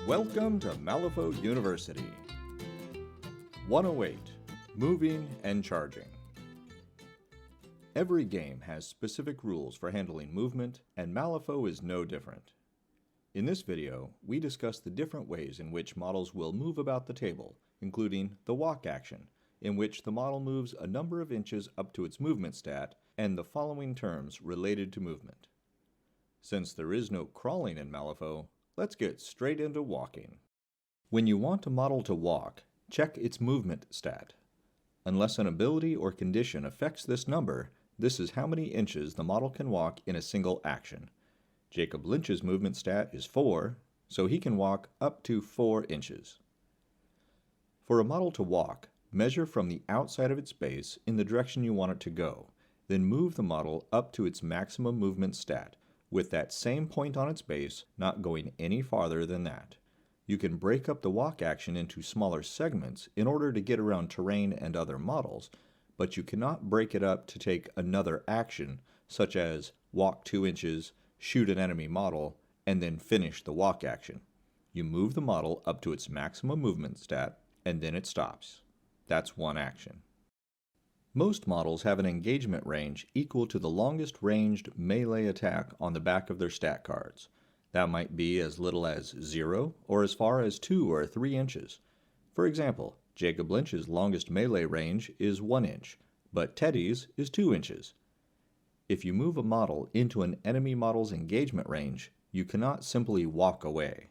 Welcome to Malifaux University. 108. Moving and Charging. Every game has specific rules for handling movement, and Malifaux is no different. In this video, we discuss the different ways in which models will move about the table, including the walk action, in which the model moves a number of inches up to its movement stat, and the following terms related to movement. Since there is no crawling in Malifaux, let's get straight into walking. When you want a model to walk, check its movement stat. Unless an ability or condition affects this number, this is how many inches the model can walk in a single action. Jacob Lynch's movement stat is 4, so he can walk up to 4 inches. For a model to walk, measure from the outside of its base in the direction you want it to go, then move the model up to its maximum movement stat, with that same point on its base, not going any farther than that. You can break up the walk action into smaller segments in order to get around terrain and other models, but you cannot break it up to take another action, such as walk 2 inches, shoot an enemy model, and then finish the walk action. You move the model up to its maximum movement stat, and then it stops. That's one action. Most models have an engagement range equal to the longest ranged melee attack on the back of their stat cards. That might be as little as 0 or as far as 2 or 3 inches. For example, Jacob Lynch's longest melee range is 1 inch, but Teddy's is 2 inches. If you move a model into an enemy model's engagement range, you cannot simply walk away.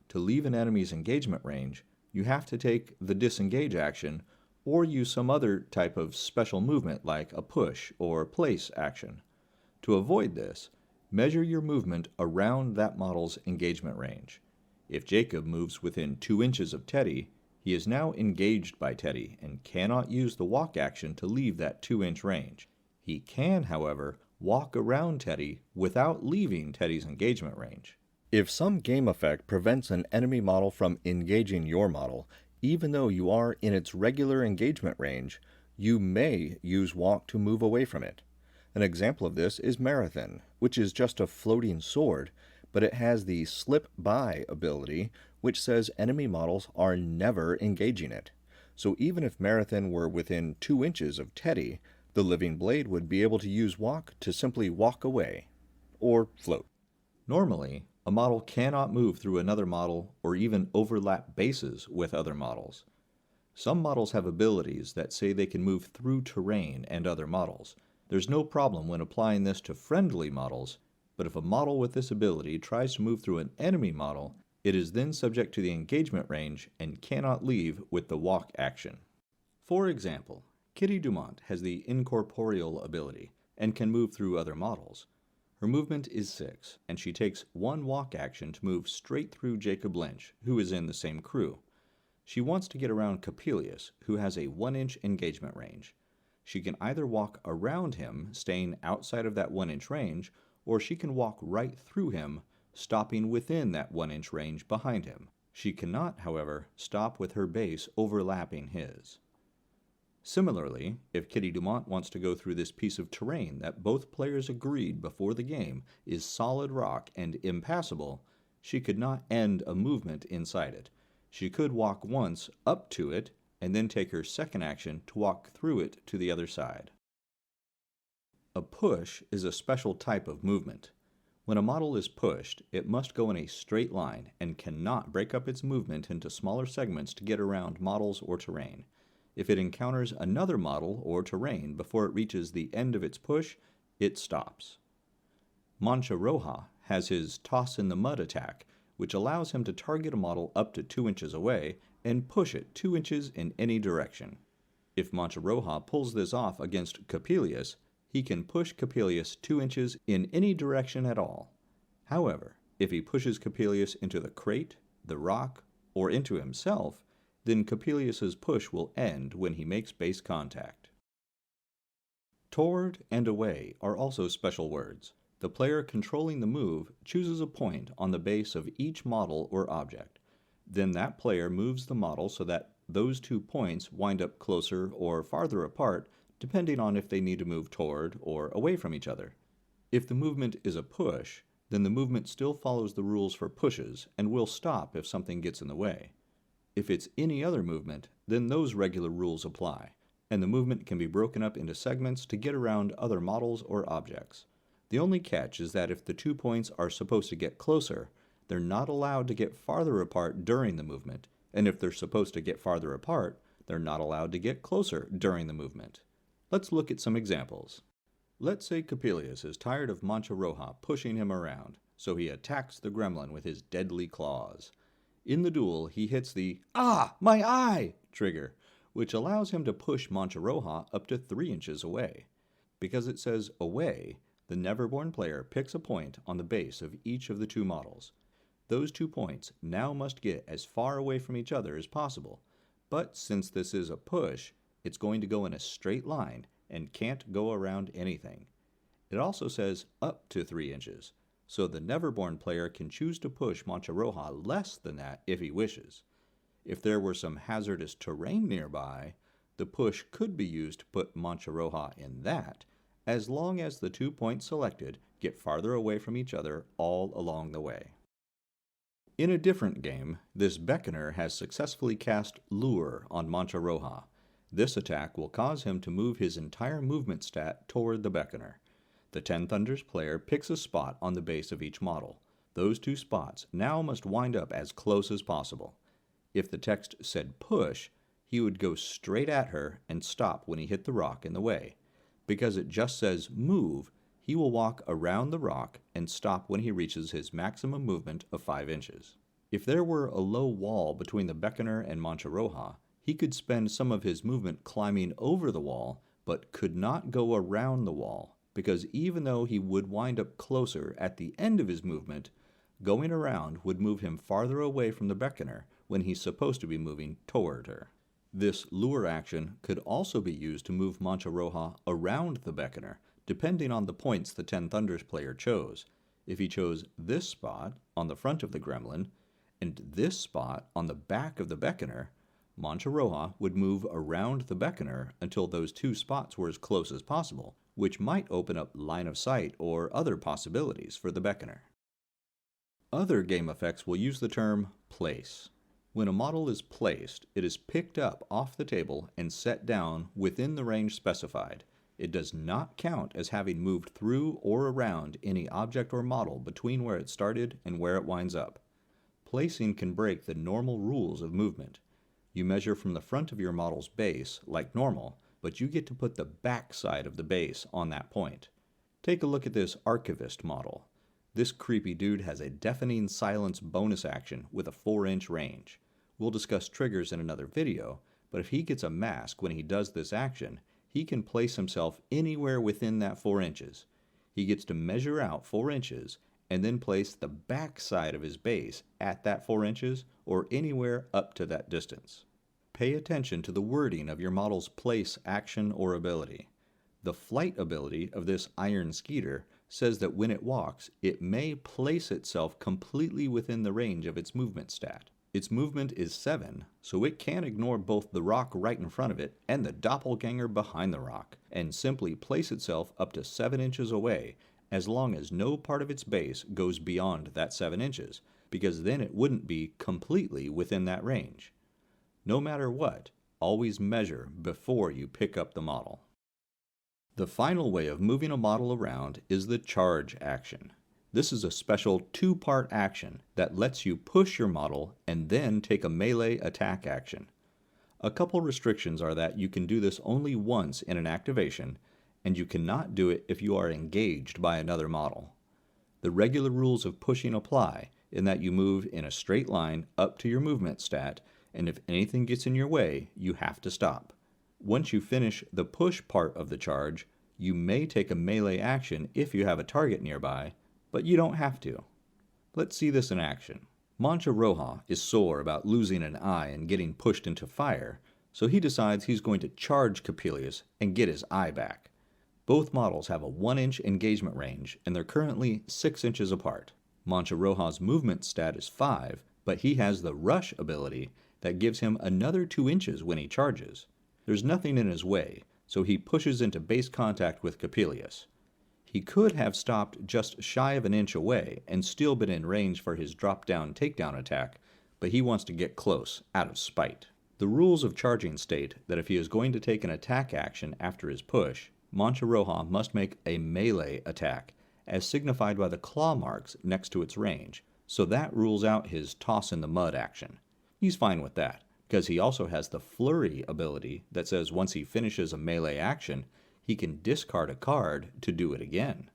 To leave an enemy's engagement range, you have to take the disengage action or use some other type of special movement like a push or place action. To avoid this, measure your movement around that model's engagement range. If Jacob moves within 2 inches of Teddy, he is now engaged by Teddy and cannot use the walk action to leave that 2-inch range. He can, however, walk around Teddy without leaving Teddy's engagement range. If some game effect prevents an enemy model from engaging your model, even though you are in its regular engagement range, you may use walk to move away from it. An example of this is Marathon, which is just a floating sword, but it has the slip by ability, which says enemy models are never engaging it. So even if Marathon were within 2 inches of Teddy, the living blade would be able to use walk to simply walk away, or float. Normally, a model cannot move through another model or even overlap bases with other models. Some models have abilities that say they can move through terrain and other models. There's no problem when applying this to friendly models, but if a model with this ability tries to move through an enemy model, it is then subject to the engagement range and cannot leave with the walk action. For example, Kitty Dumont has the incorporeal ability and can move through other models. Her movement is 6, and she takes 1 walk action to move straight through Jacob Lynch, who is in the same crew. She wants to get around Coppelius, who has a 1-inch engagement range. She can either walk around him, staying outside of that 1-inch range, or she can walk right through him, stopping within that 1-inch range behind him. She cannot, however, stop with her base overlapping his. Similarly, if Kitty Dumont wants to go through this piece of terrain that both players agreed before the game is solid rock and impassable, she could not end a movement inside it. She could walk once up to it and then take her second action to walk through it to the other side. A push is a special type of movement. When a model is pushed, it must go in a straight line and cannot break up its movement into smaller segments to get around models or terrain. If it encounters another model or terrain before it reaches the end of its push, it stops. Mancha Roja has his Toss in the Mud attack, which allows him to target a model up to 2 inches away and push it 2 inches in any direction. If Mancha Roja pulls this off against Coppelius, he can push Coppelius 2 inches in any direction at all. However, if he pushes Coppelius into the crate, the rock, or into himself, then Coppelius's push will end when he makes base contact. Toward and away are also special words. The player controlling the move chooses a point on the base of each model or object. Then that player moves the model so that those 2 points wind up closer or farther apart, depending on if they need to move toward or away from each other. If the movement is a push, then the movement still follows the rules for pushes and will stop if something gets in the way. If it's any other movement, then those regular rules apply, and the movement can be broken up into segments to get around other models or objects. The only catch is that if the 2 points are supposed to get closer, they're not allowed to get farther apart during the movement, and if they're supposed to get farther apart, they're not allowed to get closer during the movement. Let's look at some examples. Let's say Coppelius is tired of Mancha Roja pushing him around, so he attacks the gremlin with his deadly claws. In the duel, he hits the "Ah, my eye!" trigger, which allows him to push Mancha Roja up to 3 inches away. Because it says away, the Neverborn player picks a point on the base of each of the 2 models. Those 2 points now must get as far away from each other as possible, but since this is a push, it's going to go in a straight line and can't go around anything. It also says up to 3 inches, so the Neverborn player can choose to push Mancha Roja less than that if he wishes. If there were some hazardous terrain nearby, the push could be used to put Mancha Roja in that, as long as the 2 points selected get farther away from each other all along the way. In a different game, this Beckoner has successfully cast Lure on Mancha Roja. This attack will cause him to move his entire movement stat toward the Beckoner. The Ten Thunders player picks a spot on the base of each model. Those 2 spots now must wind up as close as possible. If the text said push, he would go straight at her and stop when he hit the rock in the way. Because it just says move, he will walk around the rock and stop when he reaches his maximum movement of 5 inches. If there were a low wall between the Beckoner and Mancha Roja, he could spend some of his movement climbing over the wall, but could not go around the wall, because even though he would wind up closer at the end of his movement, going around would move him farther away from the Beckoner when he's supposed to be moving toward her. This lure action could also be used to move Mancha Roja around the Beckoner, depending on the points the Ten Thunders player chose. If he chose this spot on the front of the gremlin, and this spot on the back of the Beckoner, Mancha Roja would move around the Beckoner until those 2 spots were as close as possible, which might open up line of sight or other possibilities for the Beckoner. Other game effects will use the term place. When a model is placed, it is picked up off the table and set down within the range specified. It does not count as having moved through or around any object or model between where it started and where it winds up. Placing can break the normal rules of movement. You measure from the front of your model's base, like normal, but you get to put the back side of the base on that point. Take a look at this Archivist model. This creepy dude has a deafening silence bonus action with a 4-inch range. We'll discuss triggers in another video, but if he gets a mask when he does this action, he can place himself anywhere within that 4 inches. He gets to measure out 4 inches and then place the back side of his base at that 4 inches or anywhere up to that distance. Pay attention to the wording of your model's place action or ability. The flight ability of this Iron Skeeter says that when it walks, it may place itself completely within the range of its movement stat. Its movement is 7, so it can ignore both the rock right in front of it and the doppelganger behind the rock, and simply place itself up to 7 inches away, as long as no part of its base goes beyond that 7 inches, because then it wouldn't be completely within that range. No matter what, always measure before you pick up the model. The final way of moving a model around is the charge action. This is a special 2-part action that lets you push your model and then take a melee attack action. A couple restrictions are that you can do this only once in an activation, and you cannot do it if you are engaged by another model. The regular rules of pushing apply in that you move in a straight line up to your movement stat, and if anything gets in your way, you have to stop. Once you finish the push part of the charge, you may take a melee action if you have a target nearby, but you don't have to. Let's see this in action. Mancha Roja is sore about losing an eye and getting pushed into fire, so he decides he's going to charge Coppelius and get his eye back. Both models have a 1-inch engagement range, and they're currently 6 inches apart. Mancha Roja's movement stat is 5, but he has the rush ability that gives him another 2 inches when he charges. There's nothing in his way, so he pushes into base contact with Coppelius. He could have stopped just shy of an inch away and still been in range for his drop-down takedown attack, but he wants to get close out of spite. The rules of charging state that if he is going to take an attack action after his push, Mancha Roja must make a melee attack, as signified by the claw marks next to its range, so that rules out his toss in the mud action. He's fine with that, because he also has the flurry ability that says once he finishes a melee action, he can discard a card to do it again.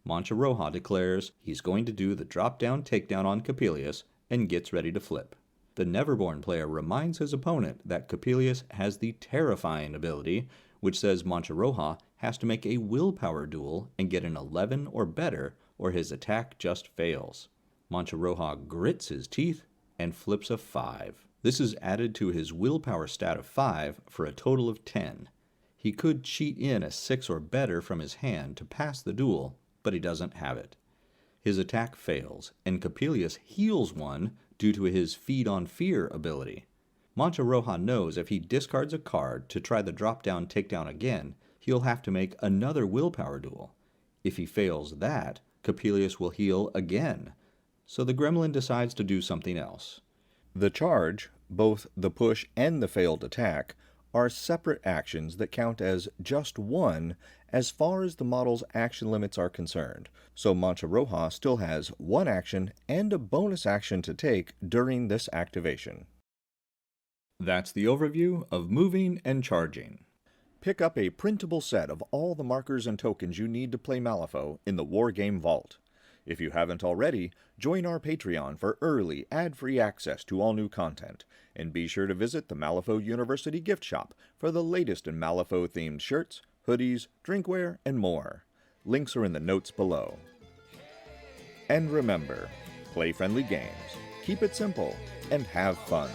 Mancha Roja declares he's going to do the drop-down takedown on Coppelius and gets ready to flip. The Neverborn player reminds his opponent that Coppelius has the terrifying ability, which says Mancha Roja has to make a willpower duel and get an 11 or better, or his attack just fails. Mancha Roja grits his teeth and flips a 5. This is added to his willpower stat of 5 for a total of 10. He could cheat in a 6 or better from his hand to pass the duel, but he doesn't have it. His attack fails, and Coppelius heals 1 due to his Feed on Fear ability. Mancha Roja knows if he discards a card to try the drop-down takedown again, he'll have to make another willpower duel. If he fails that, Coppelius will heal again, so the gremlin decides to do something else. The charge, both the push and the failed attack, are separate actions that count as just one as far as the model's action limits are concerned, so Mancha Roja still has one action and a bonus action to take during this activation. That's the overview of moving and charging. Pick up a printable set of all the markers and tokens you need to play Malifaux in the Wargames Vault. If you haven't already, join our Patreon for early, ad-free access to all new content, and be sure to visit the Malifaux University gift shop for the latest in Malifaux-themed shirts, hoodies, drinkware, and more. Links are in the notes below. And remember, play friendly games, keep it simple, and have fun.